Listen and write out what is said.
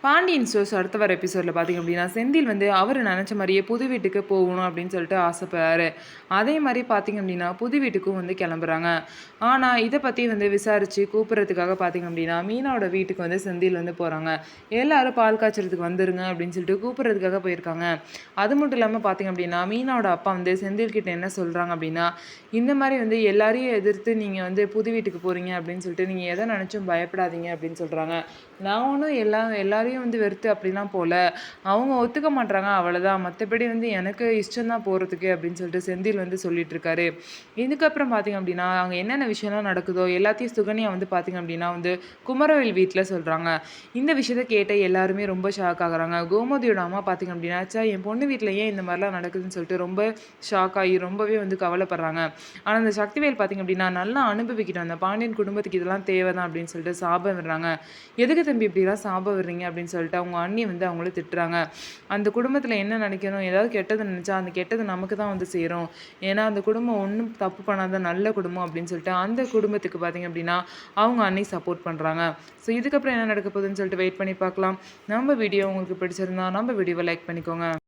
Pandian stores அடுத்த வர எபிசோடில் பார்த்திங்க அப்படின்னா செந்தில் வந்து அவர் நினச்ச மாதிரியே புது வீட்டுக்கு போகணும் அப்படின்னு சொல்லிட்டு ஆசைப்படுறாரு. அதே மாதிரி பார்த்திங்க அப்படின்னா புது வீட்டுக்கும் வந்து கிளம்புறாங்க. ஆனால் இதை பற்றி வந்து விசாரித்து கூப்பிட்றதுக்காக பார்த்திங்க அப்படின்னா மீனாவோட வீட்டுக்கு வந்து செந்தில் வந்து போகிறாங்க. எல்லோரும் பால் காய்ச்சறதுக்கு வந்துருங்க அப்படின்னு சொல்லிட்டு கூப்பிட்றதுக்காக போயிருக்காங்க. அது மட்டும் இல்லாமல் பார்த்திங்க அப்படின்னா மீனாவோட அப்பா வந்து செந்தில்கிட்ட என்ன சொல்கிறாங்க அப்படின்னா, இந்த மாதிரி வந்து எல்லாரையும் எதிர்த்து நீங்கள் வந்து புது வீட்டுக்கு போகிறீங்க அப்படின்னு சொல்லிட்டு நீங்கள் எதை நினச்சும் பயப்படாதீங்க அப்படின்னு சொல்கிறாங்க. நான் ஒன்றும் எல்லாரையும் வந்து வெறுத்து அப்படிலாம் போகல, அவங்க ஒத்துக்க மாட்றாங்க அவ்வளோதான், மற்றபடி வந்து எனக்கு இஷ்டம் தான் போகிறதுக்கு அப்படின்னு சொல்லிட்டு செந்தில் வந்து சொல்லிட்டு இருக்காரு. இதுக்கப்புறம் பார்த்திங்க அப்படின்னா அங்கே என்னென்ன விஷயம்லாம் நடக்குதோ எல்லாத்தையும் சுகன்யா வந்து பார்த்திங்க அப்படின்னா வந்து குமரவேல் வீட்டில் சொல்கிறாங்க. இந்த விஷயத்த கேட்ட எல்லாருமே ரொம்ப ஷாக் ஆகுறாங்க. கோமதியோட அம்மா பார்த்திங்க அப்படின்னா, என் பொண்ணு வீட்டில் ஏன் இந்த மாதிரிலாம் நடக்குதுன்னு சொல்லிட்டு ரொம்ப ஷாக் ஆகி ரொம்பவே வந்து கவலைப்படுறாங்க. ஆனால் அந்த சக்திவேல் பார்த்திங்க அப்படின்னா நல்லா அனுபவிக்கிட்டு வந்த பாண்டியன் குடும்பத்துக்கு இதெல்லாம் தேவை தான் அப்படின்னு சொல்லிட்டு சாபம் விடுறாங்க. எதுக்கு தம்பி இப்படிலாம் சாபம் விடுறீங்க அப்படின்னு சொல்லிட்டு அவங்க அண்ணி வந்து அவங்கள திட்டுறாங்க. அந்த குடும்பத்தில் என்ன நினைக்கணும், ஏதாவது கெட்டது நினச்சா அந்த கெட்டது நமக்கு தான் வந்து சேரும். ஏன்னா அந்த குடும்பம் ஒன்றும் தப்பு பண்ணாத நல்ல குடும்பம் அப்படின்னு சொல்லிட்டு அந்த குடும்பத்துக்கு பார்த்திங்க அப்படின்னா அவங்க அண்ணி சப்போர்ட் பண்ணுறாங்க. ஸோ இதுக்கப்புறம் என்ன நடக்க போகுதுன்னு சொல்லிட்டு வெயிட் பண்ணி பார்க்கலாம். நம்ம வீடியோ உங்களுக்கு பிடிச்சிருந்தா நம்ம வீடியோவை லைக் பண்ணிக்கோங்க.